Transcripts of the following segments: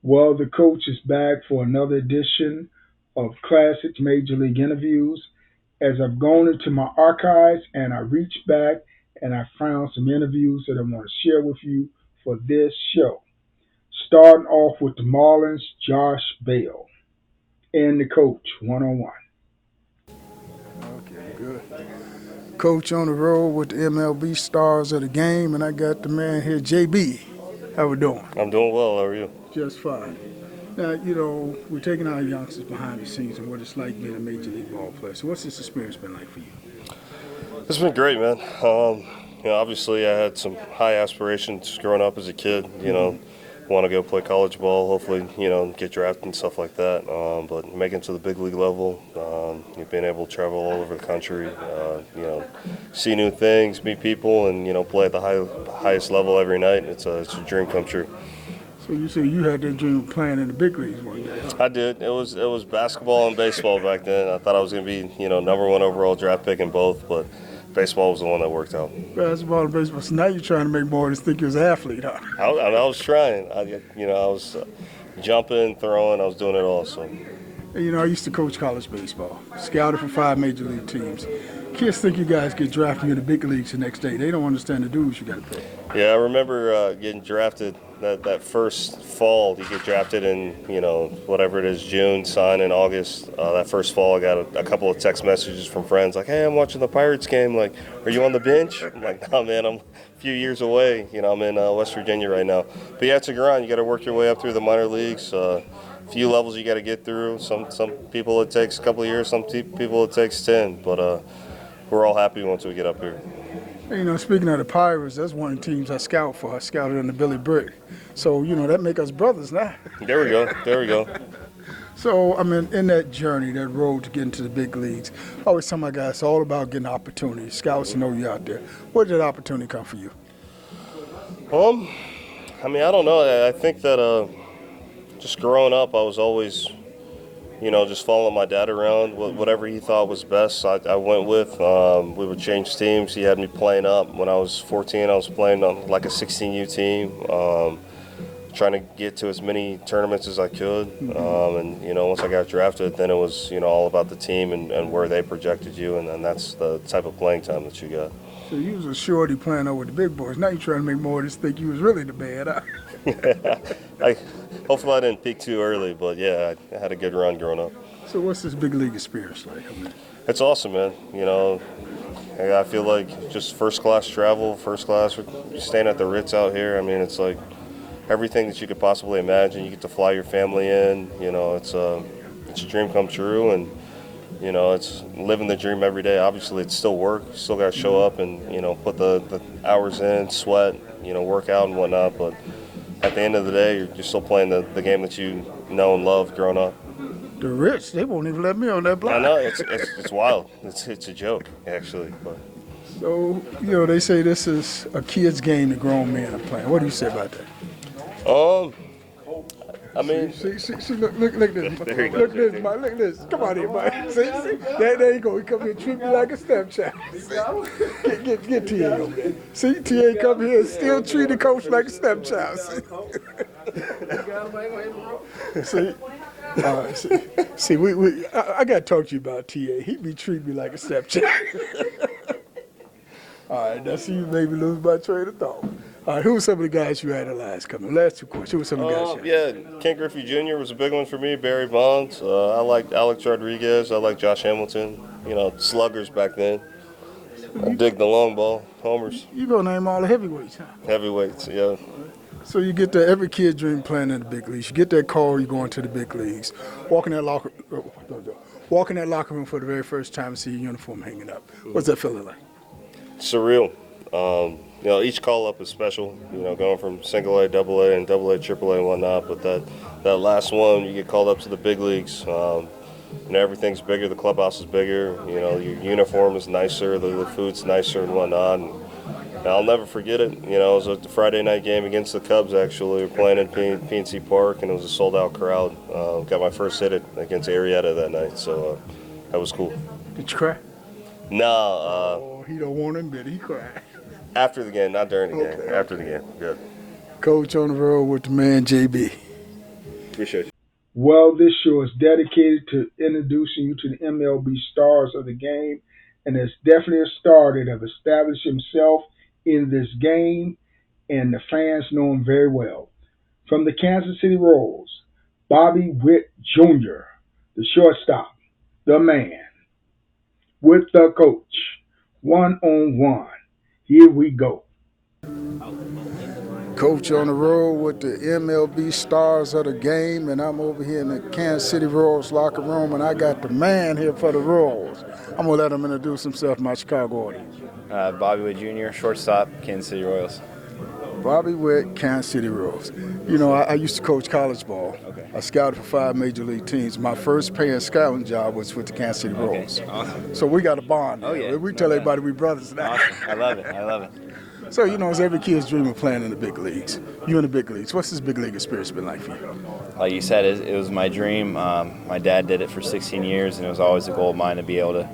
Well, the coach is back for another edition of Classic Major League Interviews. As I've gone into my archives and I reached back and I found some interviews that I want to share with you for this show. Starting off with the Marlins, Josh Bell, and the coach one on one. Okay, good. Coach on the road with the MLB stars of the game, and I got the man here, JB. How we doing? I'm doing well. How are you? Just fine. Now, we're taking our youngsters behind the scenes and what it's like being a major league ball player. So, what's this experience been like for you? It's been great, man. Obviously, I had some high aspirations growing up as a kid. Want to go play college ball. Hopefully, get drafted and stuff like that. But making it to the big league level, being able to travel all over the country, see new things, meet people, and play at the highest level every night. It's a dream come true. So you say you had that dream of playing in the big leagues one day, huh? I did. It was basketball and baseball back then. I thought I was going to be number one overall draft pick in both, but baseball was the one that worked out. Basketball and baseball. So now you're trying to make more than think you was an athlete, huh? I was trying. I was jumping, throwing. I was doing it all. So. I used to coach college baseball, scouted for 5 major league teams. Kids think you guys get drafted in the big leagues the next day. They don't understand the dues you got to pay. Yeah, I remember getting drafted that first fall. You get drafted in, whatever it is, June, sign in August. That first fall, I got a couple of text messages from friends like, hey, I'm watching the Pirates game. Like, are you on the bench? I'm like, no, man, I'm a few years away. I'm in West Virginia right now. But yeah, it's a grind. You got to work your way up through the minor leagues. Few levels you got to get through. Some people it takes a couple of years. Some people it takes 10. But we're all happy once we get up here. Speaking of the Pirates, that's one of the teams I scout for. I scouted under Billy Brick. So, that make us brothers now. There we go. So, in that journey, that road to get into the big leagues, I always tell my guys it's all about getting opportunities. Scouts know you out there. Where did that opportunity come for you? I don't know. I think that just growing up, I was always just following my dad around. Whatever he thought was best, I went with. We would change teams. He had me playing up. When I was 14, I was playing on like a 16U team, trying to get to as many tournaments as I could. And once I got drafted, then it was all about the team and where they projected you, and that's the type of playing time that you got. So you was a shorty playing up with the big boys. Now you're trying to make more of this think you was really the bad, huh? Hopefully I didn't peak too early, but yeah, I had a good run growing up. So what's this big league experience like? It's awesome, man. I feel like just first class travel, we're staying at the Ritz out here. It's like everything that you could possibly imagine. You get to fly your family in. It's a dream come true, and it's living the dream every day. Obviously, it's still work. You still got to show up and put the hours in, sweat, work out and whatnot, but at the end of the day, you're still playing the game that you know and love growing up. The Rich, they won't even let me on that block. I know, it's wild. It's a joke, actually. But. So, they say this is a kid's game that grown men are playing. What do you say about that? See, look at this. There you go. Look at this, Mike. Look at this. Come on here, Mike. See? There you go. He come here and treat me like a stepchild. Get T.A. over there. See, T.A. come here and still treat the coach like a stepchild. See, I got to talk to you about T.A. He be treating me like a stepchild. All right, now see, you made me lose my train of thought. All right, who were some of the guys you had in last coming? Last 2 questions. Who were some of the guys you had? Yeah, Ken Griffey Jr. was a big one for me. Barry Bonds. I liked Alex Rodriguez. I liked Josh Hamilton. Sluggers back then. I dig the long ball, homers. You gonna name all the heavyweights, huh? Heavyweights, yeah. So you get that every kid dream playing in the big leagues. You get that call, you going to the big leagues. Walk in that locker room for the very first time and see your uniform hanging up. What's that feeling like? Surreal. Each call up is special. Going from single A, double A, and double A, triple A, and whatnot. But that last one, you get called up to the big leagues. Everything's bigger. The clubhouse is bigger. Your uniform is nicer. The food's nicer and whatnot. And I'll never forget it. It was a Friday night game against the Cubs. Actually, we were playing in PNC Park, and it was a sold-out crowd. Got my first hit against Arrieta that night, so that was cool. Did you cry? No. He don't want him, but he cried. After the game, not during the game. Okay. After the game, good. Coach on the road with the man JB. Appreciate you. Well, this show is dedicated to introducing you to the MLB stars of the game, and it's definitely a star that have established himself in this game, and the fans know him very well. From the Kansas City Royals, Bobby Witt Jr., the shortstop, the man, with the coach, one on one. Here we go. Coach on the road with the MLB stars of the game, and I'm over here in the Kansas City Royals locker room, and I got the man here for the Royals. I'm going to let him introduce himself to my Chicago audience. Bobby Wood Jr., shortstop, Kansas City Royals. Bobby Witt, Kansas City Royals. You know, I used to coach college ball. Okay. I scouted for 5 major league teams. My first paying scouting job was with the Kansas City Royals. Awesome. So we got a bond. Oh, yeah. We tell everybody we brothers now. Awesome. I love it. I love it. So, you know, it's every kid's dream of playing in the big leagues. You in the big leagues. What's this big league experience been like for you? Like you said, it was my dream. My dad did it for 16 years, and it was always a goal of mine to be able to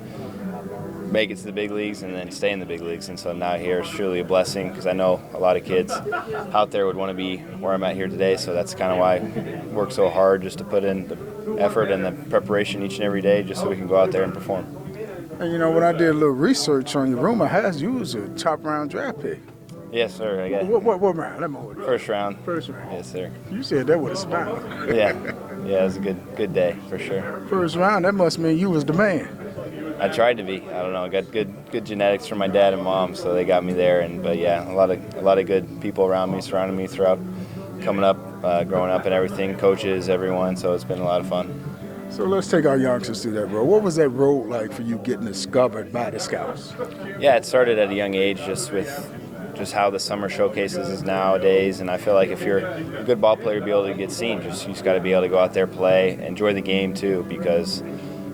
make it to the big leagues and then stay in the big leagues. And so now here is truly a blessing because I know a lot of kids out there would want to be where I'm at here today. So that's kind of why I work so hard, just to put in the effort and the preparation each and every day just so we can go out there and perform. And, you know, when I did a little research on you, rumor has you was a top round draft pick. Yes, sir. I got What round? Let me hold it. first round. First round. Yes, sir. You said that with a smile. Yeah. Yeah, it was a good day for sure. First round, that must mean you was the man. I tried to be. I don't know. I got good genetics from my dad and mom, so they got me there. But yeah, a lot of good people around me, surrounding me throughout coming up, growing up, and everything. Coaches, everyone. So it's been a lot of fun. So let's take our youngsters through that road. What was that road like for you getting discovered by the scouts? Yeah, it started at a young age, just with how the summer showcases is nowadays, and I feel like if you're a good ball player, to be able to get seen, you just got to be able to go out there, play, enjoy the game too, because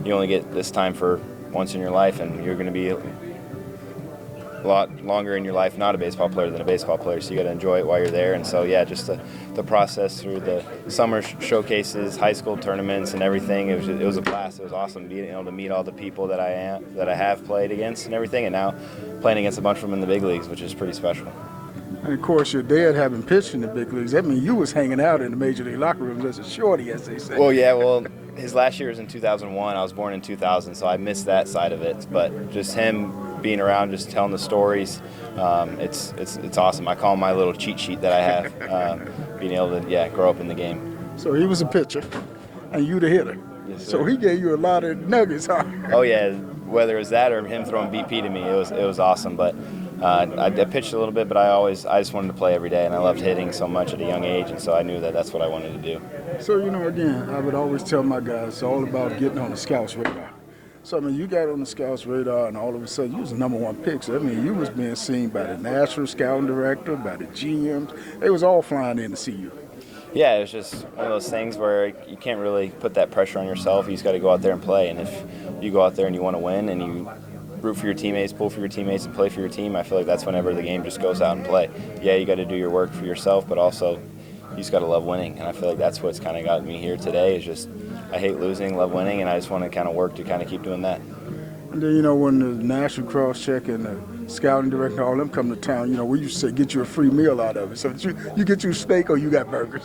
you only get this time for once in your life, and you're going to be a lot longer in your life not a baseball player than a baseball player, so you got to enjoy it while you're there. And so yeah, just the process through the summer showcases, high school tournaments, and everything, it was a blast. It was awesome being able to meet all the people that I have played against and everything, and now playing against a bunch of them in the big leagues, which is pretty special. And of course, your dad having pitched in the big leagues, that means you was hanging out in the major league locker rooms as a shorty, as they say. Well, yeah, his last year was in 2001. I was born in 2000, so I missed that side of it. But just him being around, just telling the stories, it's awesome. I call him my little cheat sheet that I have, being able to grow up in the game. So he was a pitcher, and you the hitter. Yes, sir. So he gave you a lot of nuggets, huh? Oh yeah, whether it was that or him throwing BP to me, it was awesome. But I pitched a little bit, but I just wanted to play every day, and I loved hitting so much at a young age, and so I knew that that's what I wanted to do. So, you know, again, I would always tell my guys, it's all about getting on the scouts radar. So, I mean, you got on the scouts radar, and all of a sudden, you was the number 1 pick. So, I mean, you was being seen by the national scouting director, by the GMs. They was all flying in to see you. Yeah, it was just one of those things where you can't really put that pressure on yourself. You just got to go out there and play. And if you go out there and you want to win and you root for your teammates, pull for your teammates, and play for your team, I feel like that's whenever the game just goes out and play. Yeah, you got to do your work for yourself, but also you just got to love winning. And I feel like that's what's kind of got me here today is just I hate losing, love winning, and I just want to kind of work to kind of keep doing that. And then, you know, when the national cross-check and the scouting director, all them come to town, you know, we used to say get you a free meal out of it. So you get you steak or you got burgers?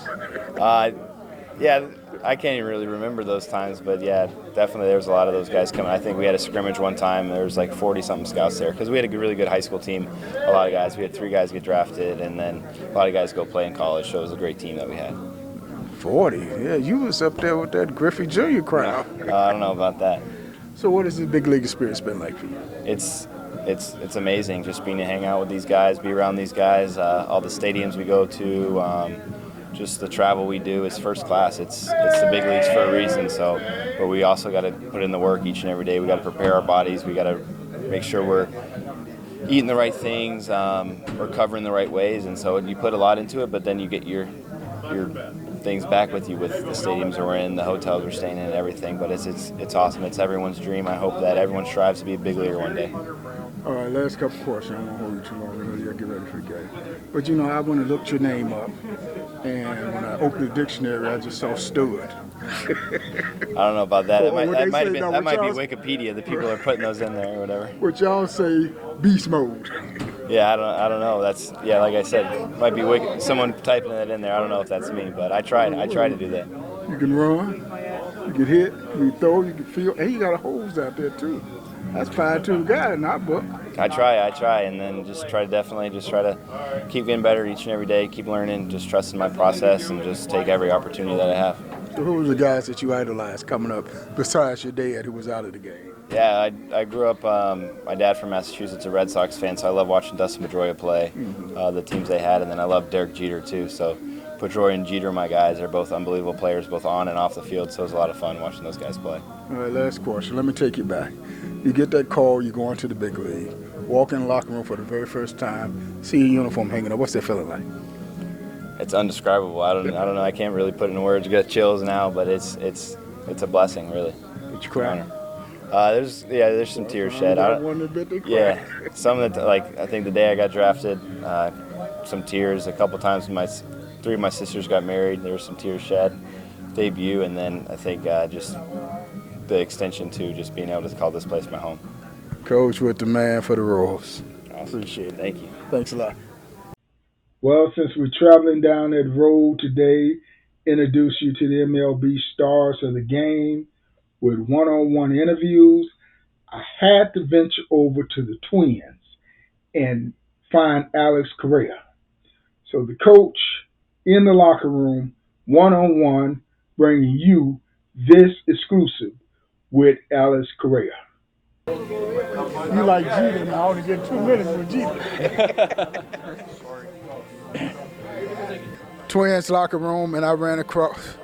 Yeah, I can't even really remember those times, but yeah, definitely there was a lot of those guys coming. I think we had a scrimmage one time. There was like 40-something scouts there because we had a really good high school team. A lot of guys. We had 3 guys get drafted, and then a lot of guys go play in college. So it was a great team that we had. 40? Yeah, you was up there with that Griffey Jr. crowd. I don't know about that. So what has the big league experience been like for you? It's amazing just being to hang out with these guys, be around these guys. All the stadiums we go to. Just the travel we do is first class. It's the big leagues for a reason. So, but we also got to put in the work each and every day. We got to prepare our bodies. We got to make sure we're eating the right things, we're covering the right ways, and so you put a lot into it. But then you get your things back with you with the stadiums we're in, the hotels we're staying in, and everything. But it's awesome. It's everyone's dream. I hope that everyone strives to be a big leaguer one day. All right, last couple questions. I won't hold you too long. I know you got to get ready for the game. But, you know, I went and looked your name up, and when I opened the dictionary, I just saw stud. I don't know about that. That might be Wikipedia. The people are putting those in there or whatever. What y'all say, beast mode. Yeah, I don't know. That's like I said, might be someone typing it in there. I don't know if that's me, but I tried. I try to do that. You can run, you can hit, you can throw, you can feel, and you got a hose out there too. That's 5'2" guy in our book. I try, and then just try to keep getting better each and every day, keep learning, just trusting my process, and just take every opportunity that I have. So who was the guys that you idolized coming up besides your dad who was out of the game? Yeah, I grew up, my dad from Massachusetts, a Red Sox fan, so I love watching Dustin Pedroia play, the teams they had, and then I love Derek Jeter too. So Pedroia and Jeter, my guys, are both unbelievable players, both on and off the field, so it was a lot of fun watching those guys play. All right, last question. Let me take you back. You get that call, you go into the big league, walk in the locker room for the very first time, see your uniform hanging up. What's that feeling like? It's undescribable. I don't know. I can't really put it in words. You get chills now, but it's a blessing, really. Did you cry? There's some tears shed. Yeah, some of the I think the day I got drafted, some tears. A couple times when three of my sisters got married, there was some tears shed. Debut, and then I think just the extension to just being able to call this place my home. Coach with the man for the Royals. Awesome. Appreciate it. Thank you. Thanks a lot. Well, since we're traveling down that road today, introduce you to the MLB stars of the game with one-on-one interviews, I had to venture over to the Twins and find Alex Correa. So the coach in the locker room, one-on-one, bringing you this exclusive with Alex Correa. You like Jeter, and I only get 2 minutes with Jeter. Twins locker room, and I ran across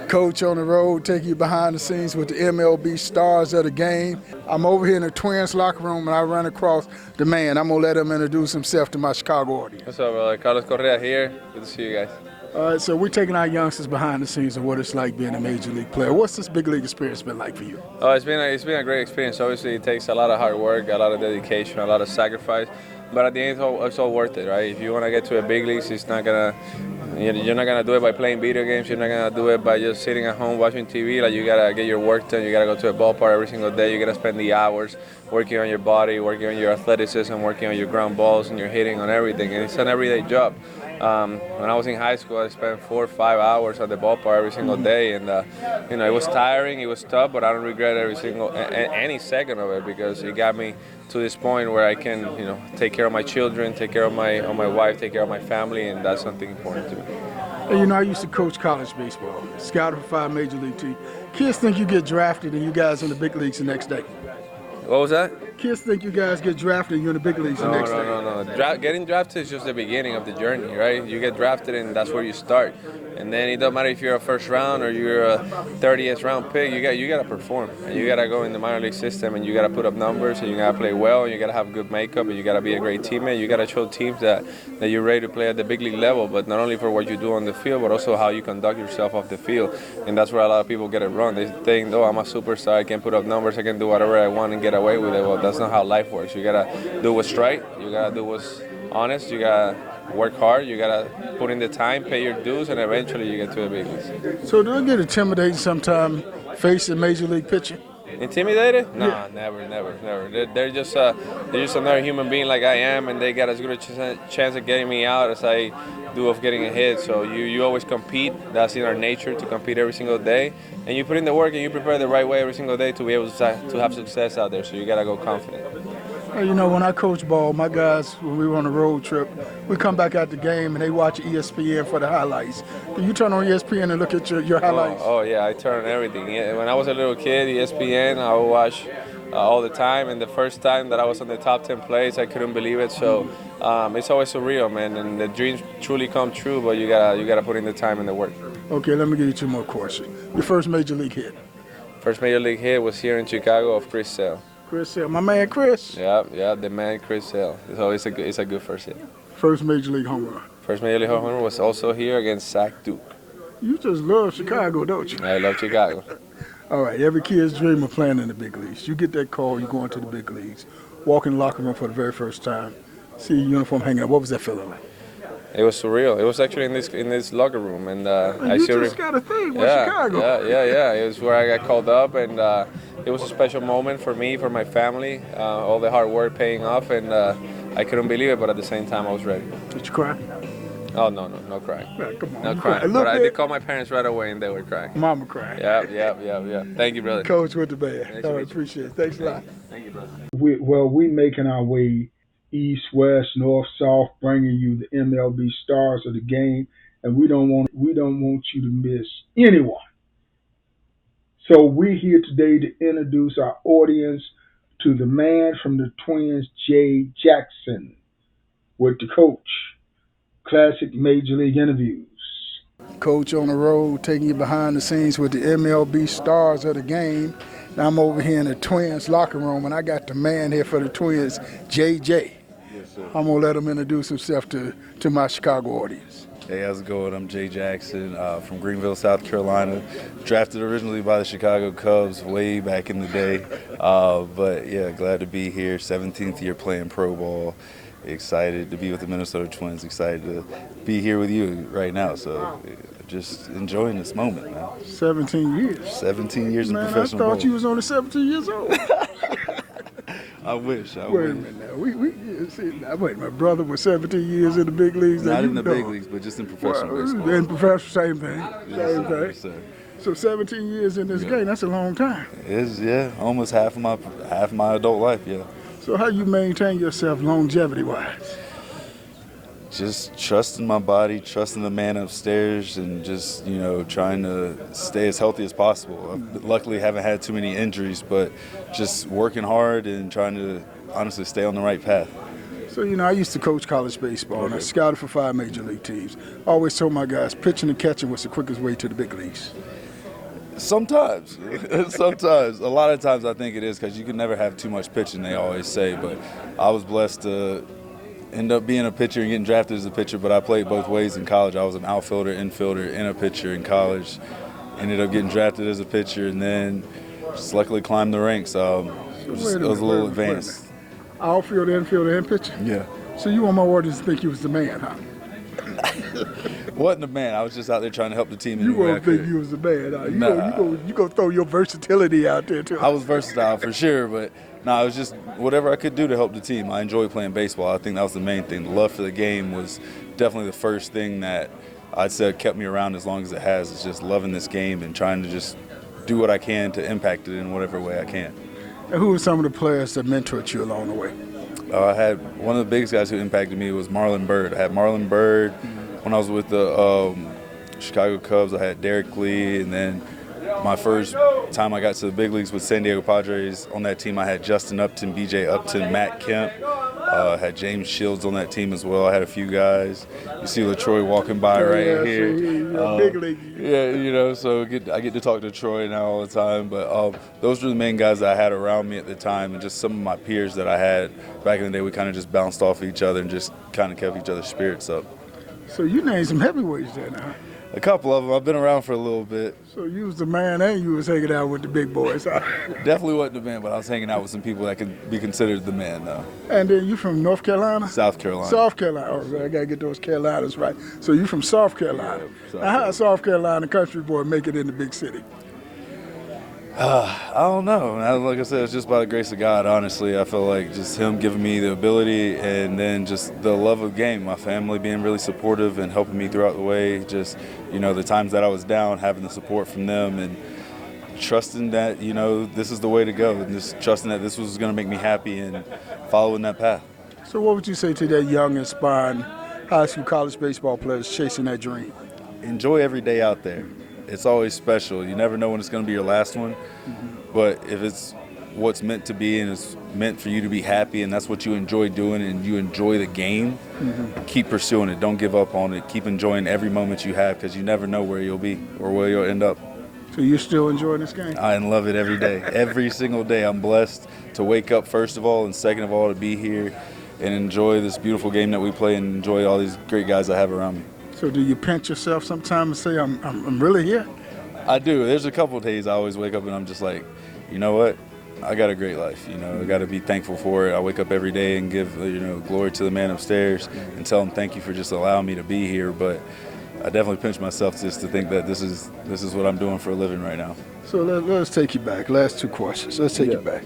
Coach on the road, take you behind the scenes with the MLB stars of the game. I'm over here in the Twins locker room, and I ran across the man. I'm going to let him introduce himself to my Chicago audience. What's up, brother? Carlos Correa here. Good to see you guys. All right, so we're taking our youngsters behind the scenes of what it's like being a major league player. What's this big league experience been like for you? Oh, it's been a great experience. Obviously, it takes a lot of hard work, a lot of dedication, a lot of sacrifice. But at the end, it's all worth it, right? If you want to get to a big leagues, you're not gonna do it by playing video games. You're not gonna do it by just sitting at home watching TV. Like, you gotta get your work done. You gotta go to a ballpark every single day. You gotta spend the hours working on your body, working on your athleticism, working on your ground balls and your hitting, on everything. And it's an everyday job. When I was in high school, I spent 4 or 5 hours at the ballpark every single day, and it was tiring, it was tough, but I don't regret any second of it, because it got me to this point where I can, take care of my children, take care of my wife, take care of my family, and that's something important to me. Hey, I used to coach college baseball, scouted for 5 major league teams. Kids think you get drafted and you guys in the big leagues the next day. What was that? Kids think you guys get drafted and you're in the big leagues the next day. No. Getting drafted is just the beginning of the journey, right? You get drafted and that's where you start. And then it doesn't matter if you're a first round or you're a 30th round pick. You got to perform. And you got to go in the minor league system, and you got to put up numbers, and you got to play well, and you got to have good makeup, and you got to be a great teammate. You got to show teams that you're ready to play at the big league level, but not only for what you do on the field, but also how you conduct yourself off the field. And that's where a lot of people get it wrong. They think, I'm a superstar, I can put up numbers, I can do whatever I want and get away with it. Well, that's not how life works. You got to do what's right. You got to do what's honest. You got to work hard, you gotta put in the time, pay your dues, and eventually you get to the big leagues. So do it get intimidating sometimes facing major league pitching? Intimidated? No, Yeah. never. They're just another human being like I am, and they got as good a chance of getting me out as I do of getting a hit. So you always compete. That's in our nature, to compete every single day, and you put in the work and you prepare the right way every single day to be able to have success out there. So you gotta go confident. When I coach ball, my guys, when we were on a road trip, we come back out the game and they watch ESPN for the highlights. Do you turn on ESPN and look at your highlights? Oh yeah, I turn on everything. Yeah, when I was a little kid, ESPN, I would watch all the time. And the first time that I was on the top 10 plays, I couldn't believe it. So it's always surreal, man. And the dreams truly come true, but you gotta put in the time and the work. Okay, let me give you 2 more questions. Your first major league hit? First major league hit was here in Chicago of Chris Sale. Chris Sale, my man Chris. Yeah, the man Chris Sale. So it's a good first hit. First major league home run? First major league home run was also here against Zach Duke. You just love Chicago, don't you? I love Chicago. All right, every kid's dream of playing in the big leagues. You get that call, you go into the big leagues, walk in the locker room for the very first time, see your uniform hanging up. What was that feeling like? It was surreal. It was actually in this locker room, and I You still just got a thing with yeah, Chicago. yeah. It was where I got called up, and it was a special moment for me, for my family. All the hard work paying off, and I couldn't believe it, but at the same time, I was ready. Did you cry? Oh no crying. Man, come on, No you crying. cried. But I did call my parents right away, and they were crying. Mama cried. Yeah. Thank you, brother. Coach with the band. Nice to I meet you. appreciate it. Thanks a lot. Thank you, brother. We making our way east, west, north, south, bringing you the MLB stars of the game, and we don't want you to miss anyone. So we're here today to introduce our audience to the man from the Twins, Jay Jackson, with the coach. Classic Major League interviews. Coach on the road, taking you behind the scenes with the MLB stars of the game. Now I'm over here in the Twins locker room, and I got the man here for the Twins, JJ. Yes, sir. I'm going to let him introduce himself to my Chicago audience. Hey, how's it going? I'm Jay Jackson from Greenville, South Carolina. Drafted originally by the Chicago Cubs way back in the day. But yeah, glad to be here. 17th year playing pro ball. Excited to be with the Minnesota Twins. Excited to be here with you right now. So just enjoying this moment, man. 17 years. 17 years in Man, I professional thought ball. you was only 17 years old. I wish. Wait a minute now. Wait, my brother was 17 years in the big leagues. Not in the big leagues, but just in professional baseball. In professional, same thing. Same Yes, thing. sir. So 17 years in this game, that's a long time. It is, yeah, almost half of my adult life, yeah. So how you maintain yourself longevity-wise? Just trusting my body, trusting the man upstairs, and just, trying to stay as healthy as possible. I luckily haven't had too many injuries, but just working hard and trying to honestly stay on the right path. So, I used to coach college baseball, and I scouted for 5 major league teams. I always told my guys, pitching and catching was the quickest way to the big leagues. Sometimes. A lot of times I think it is, because you can never have too much pitching, they always say. But I was blessed to end up being a pitcher and getting drafted as a pitcher, but I played both ways in college. I was an outfielder, infielder, and a pitcher in college. Ended up getting drafted as a pitcher, and then just luckily climbed the ranks. I was a little advanced. Outfielder, infielder, and pitcher? Yeah. So you want my audience to think you was the man, huh? Wasn't a man. I was just out there trying to help the team You any way I won't think could. you was the man, huh? Nah. You gonna throw your versatility out there, too. I was versatile for sure, but it was just whatever I could do to help the team. I enjoy playing baseball. I think that was the main thing. The love for the game was definitely the first thing that I'd say kept me around as long as it has. It's just loving this game and trying to just do what I can to impact it in whatever way I can. And who were some of the players that mentored you along the way? I had one of the biggest guys who impacted me was Marlon Byrd. I had Marlon Byrd when I was with the Chicago Cubs. I had Derek Lee, and then my first time I got to the big leagues with San Diego Padres. On that team, I had Justin Upton, B.J. Upton, Matt Kemp. I had James Shields on that team as well. I had a few guys. You see LaTroy walking by right here. Big league. Yeah, so I get to talk to Troy now all the time. But those were the main guys that I had around me at the time, and just some of my peers that I had back in the day. We kind of just bounced off each other and just kind of kept each other's spirits up. So you named some heavyweights there now. A couple of them. I've been around for a little bit. So you was the man and you was hanging out with the big boys. Huh? Definitely wasn't the man, but I was hanging out with some people that could be considered the man, though. And then you from North Carolina? South Carolina. South Carolina. Oh, I got to get those Carolinas right. So you from South Carolina. Now, how a South Carolina country boy make it in the big city? I don't know. Like I said, it's just by the grace of God, honestly. I feel like just him giving me the ability, and then just the love of the game, my family being really supportive and helping me throughout the way. Just, the times that I was down, having the support from them, and trusting that, this is the way to go, and just trusting that this was going to make me happy and following that path. So what would you say to that young, inspiring high school, college baseball players chasing that dream? Enjoy every day out there. It's always special. You never know when it's going to be your last one. But if it's what's meant to be and it's meant for you to be happy and that's what you enjoy doing and you enjoy the game, keep pursuing it. Don't give up on it. Keep enjoying every moment you have, because you never know where you'll be or where you'll end up. So you're still enjoying this game? I love it every day. Every single day. I'm blessed to wake up, first of all, and second of all, to be here and enjoy this beautiful game that we play and enjoy all these great guys I have around me. So do you pinch yourself sometimes and say, I'm really here? I do. There's a couple of days I always wake up and I'm just like, you know what? I got a great life. I got to be thankful for it. I wake up every day and give glory to the man upstairs and tell him thank you for just allowing me to be here. But I definitely pinch myself just to think that this is what I'm doing for a living right now. So let's take you back. Last two questions. Let's take you back.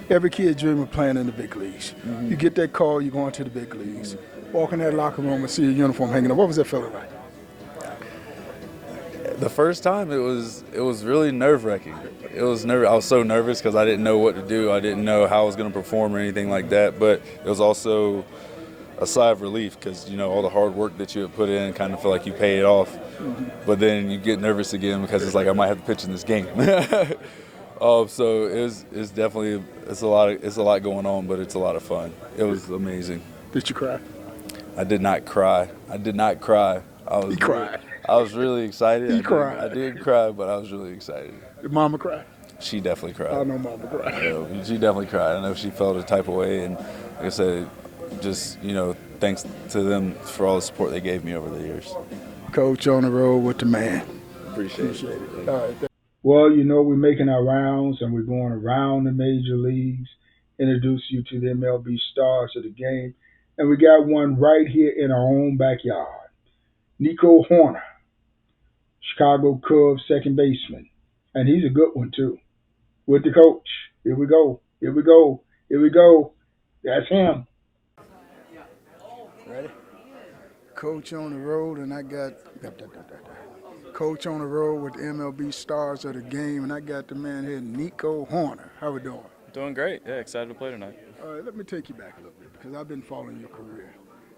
Every kid dream of playing in the big leagues. You get that call, you're going to the big leagues. Walk in that locker room and see your uniform hanging up. What was that feeling like? The first time, it was really nerve-wracking. I was so nervous because I didn't know what to do. I didn't know how I was going to perform or anything like that. But it was also a sigh of relief because all the hard work that you had put in kind of feel like you pay it off. But then you get nervous again because it's like I might have to pitch in this game. So it's definitely it's a lot going on, but it's a lot of fun. It was amazing. Did you cry? I did not cry. He cried. I was really excited. He cried. I did cry, but I was really excited. Did Mama cry? She definitely cried. I know Mama cried. She definitely cried. I know she felt a type of way, and like I said, just thanks to them for all the support they gave me over the years. Coach on the road with the man. Appreciate it. All right. Well, we're making our rounds and we're going around the major leagues, introduce you to the MLB stars of the game. And we got one right here in our own backyard. Nico Horner, Chicago Cubs second baseman. And he's a good one, too. With the coach. Here we go. That's him. Ready? Coach on the road, and I got Coach on the road with the MLB stars of the game, and I got the man here, Nico Horner. How we doing? Doing great. Yeah, excited to play tonight. All right, let me take you back a little bit because I've been following your career.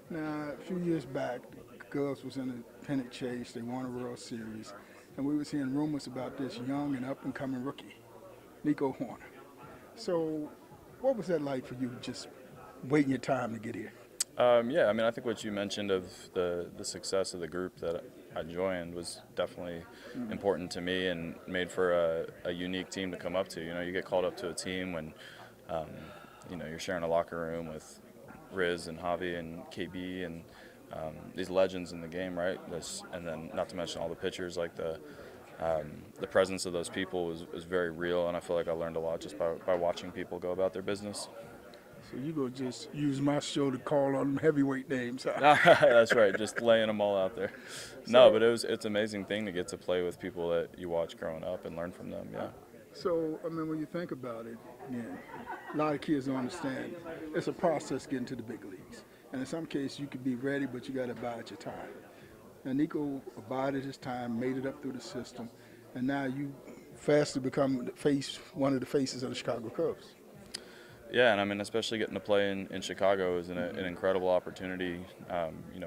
Now, a few years back, the Cubs was in a pennant chase. They won a World Series, and we was hearing rumors about this young and up-and-coming rookie, Nico Horner. So, what was that like for you, just waiting your time to get here? Yeah, I think what you mentioned of the success of the group that I joined was definitely important to me and made for a unique team to come up to. You get called up to a team when, you're sharing a locker room with Riz and Javi and KB and these legends in the game, right? And then not to mention all the pitchers, like the presence of those people was very real, and I feel like I learned a lot just by watching people go about their business. So you go just use my show to call on them heavyweight names, huh? That's right, just laying them all out there. No, but it's an amazing thing to get to play with people that you watch growing up and learn from them, yeah. So, when you think about it, a lot of kids don't understand. It's a process getting to the big leagues. And in some cases, you could be ready, but you got to abide your time. And Nico abided his time, made it up through the system, and now you fastly become one of the faces of the Chicago Cubs. Yeah, and especially getting to play in Chicago is an incredible opportunity,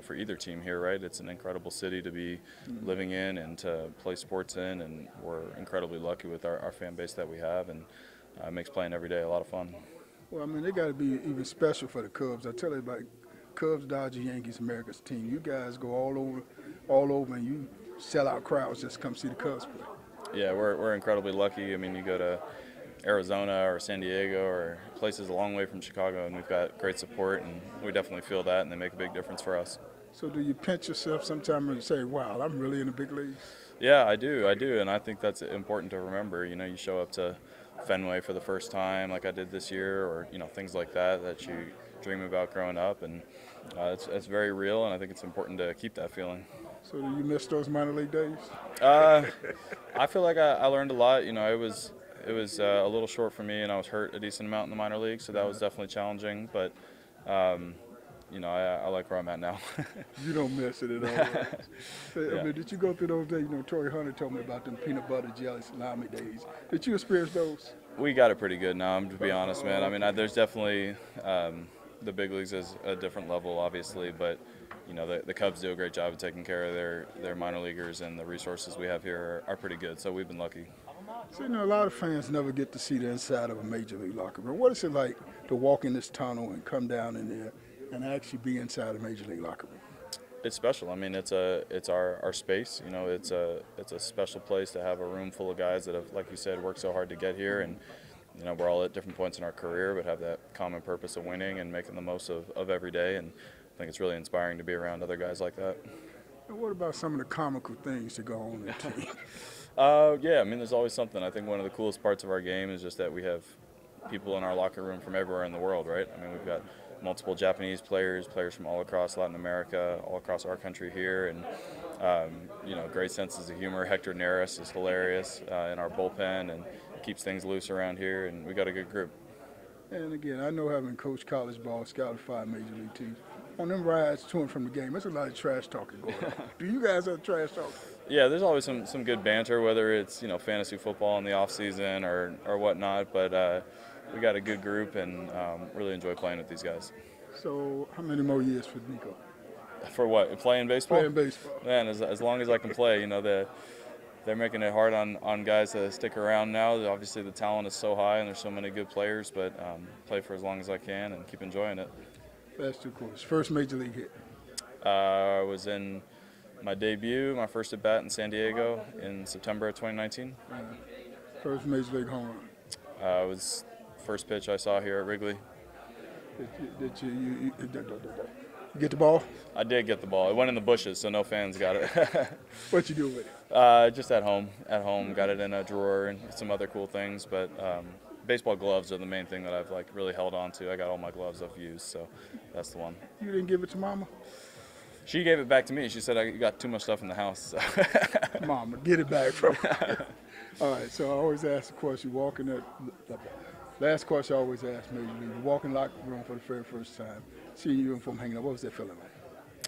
for either team here, right? It's an incredible city to be living in and to play sports in, and we're incredibly lucky with our fan base that we have, and it makes playing every day a lot of fun. Well, they got to be even special for the Cubs. I tell everybody, Cubs, Dodgers, Yankees, America's team. You guys go all over, and you sell out crowds just to come see the Cubs play. Yeah, we're incredibly lucky. You go to Arizona or San Diego or places a long way from Chicago, and we've got great support, and we definitely feel that, and they make a big difference for us. So do you pinch yourself sometime and say, wow, I'm really in the big leagues? Yeah, I do, and I think that's important to remember. You show up to Fenway for the first time like I did this year, or things like that you dream about growing up, and it's very real, and I think it's important to keep that feeling. So do you miss those minor league days? I feel like I learned a lot. It was a little short for me, and I was hurt a decent amount in the minor league, so that was definitely challenging. But, I like where I'm at now. You don't miss it at all. Right? Did you go through those days? Torrey Hunter told me about them peanut butter jelly salami days. Did you experience those? We got it pretty good now, to be honest, man. There's definitely the big leagues is a different level, obviously, but the Cubs do a great job of taking care of their minor leaguers, and the resources we have here are pretty good, so we've been lucky. So, a lot of fans never get to see the inside of a major league locker room. What is it like to walk in this tunnel and come down in there and actually be inside a major league locker room? It's special. It's our space. It's a special place to have a room full of guys that have, like you said, worked so hard to get here, and we're all at different points in our career, but have that common purpose of winning and making the most of every day. And I think it's really inspiring to be around other guys like that. And what about some of the comical things that go on in the team? Yeah, there's always something. I think one of the coolest parts of our game is just that we have people in our locker room from everywhere in the world, right? I mean, we've got multiple Japanese players, players from all across Latin America, all across our country here, and great senses of humor. Hector Neris is hilarious in our bullpen and keeps things loose around here, and we got a good group. And again, I know having coached college ball, scouted 5 major league teams, on them rides to and from the game, there's a lot of trash talking going on. Do you guys have trash talk? Yeah, there's always some good banter, whether it's fantasy football in the off season or whatnot. But we got a good group and really enjoy playing with these guys. So, how many more years for Nico? For what? Playing baseball? Playing baseball. Man, as long as I can play, they're making it hard on guys to stick around now. Obviously, the talent is so high and there's so many good players, but play for as long as I can and keep enjoying it. Last 2 quarters. First major league hit. I was in my debut, my first at bat in San Diego in September of 2019. First major league home run. It was first pitch I saw here at Wrigley. Did you get the ball? I did get the ball. It went in the bushes, so no fans got it. What you do with it? Just at home. At home, got it in a drawer and some other cool things. But baseball gloves are the main thing that I've really held on to. I got all my gloves I've used, so that's the one. You didn't give it to Mama? She gave it back to me. She said, you got too much stuff in the house. So. Mama, get it back from her. All right, so I always ask the question, last question I always ask, maybe you walk in the locker room for the very first time, seeing your uniform hanging up, what was that feeling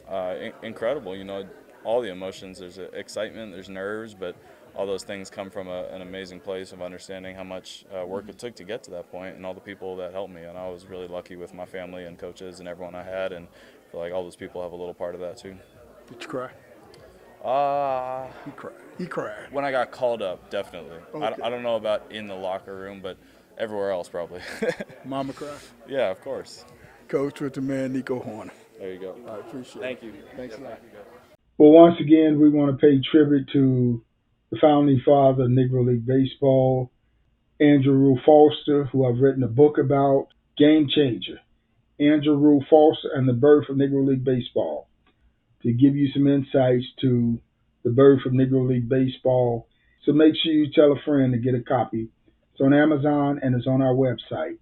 like? Incredible, all the emotions. There's excitement, there's nerves, but all those things come from an amazing place of understanding how much work it took to get to that point and all the people that helped me. And I was really lucky with my family and coaches and everyone I had, and I feel like all those people have a little part of that too. Did you cry? He cried. When I got called up, definitely. Okay. I don't know about in the locker room, but everywhere else probably. Mama cried? Yeah, of course. Coach with the man, Nico Horner. There you go. I appreciate it. Thank you. Thanks a lot. Well, once again, we want to pay tribute to the founding father of Negro League Baseball, Andrew Rule Foster, who I've written a book about, Game Changer, Andrew Rule Foster and the Birth of Negro League Baseball, to give you some insights to the birth of Negro League Baseball. So make sure you tell a friend to get a copy. It's on Amazon and it's on our website.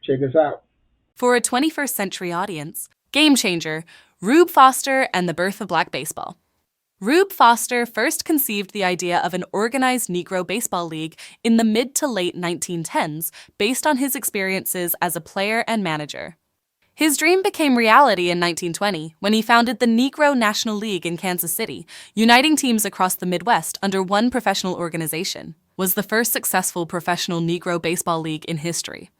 Check us out. For a 21st century audience, Game Changer, Rube Foster and the Birth of Black Baseball. Rube Foster first conceived the idea of an organized Negro baseball league in the mid to late 1910s based on his experiences as a player and manager. His dream became reality in 1920 when he founded the Negro National League in Kansas City, uniting teams across the Midwest under one professional organization. Was the first successful professional Negro baseball league in history.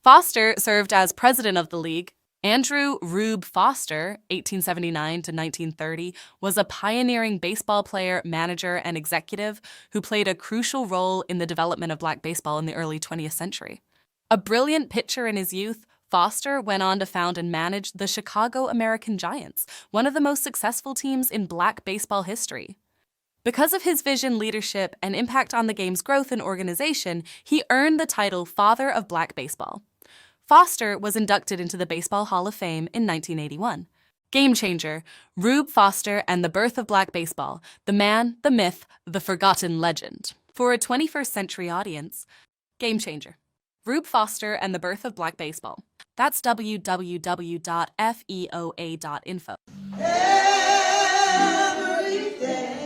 Foster served as president of the league. Andrew Rube Foster, 1879 to 1930, was a pioneering baseball player, manager, and executive who played a crucial role in the development of black baseball in the early 20th century. A brilliant pitcher in his youth, Foster went on to found and manage the Chicago American Giants, one of the most successful teams in black baseball history. Because of his vision, leadership, and impact on the game's growth and organization, he earned the title Father of Black Baseball. Foster was inducted into the Baseball Hall of Fame in 1981. Game Changer, Rube Foster and the Birth of Black Baseball, the man, the myth, the forgotten legend. For a 21st century audience, Game Changer, Rube Foster and the Birth of Black Baseball. That's www.feoa.info. Every day.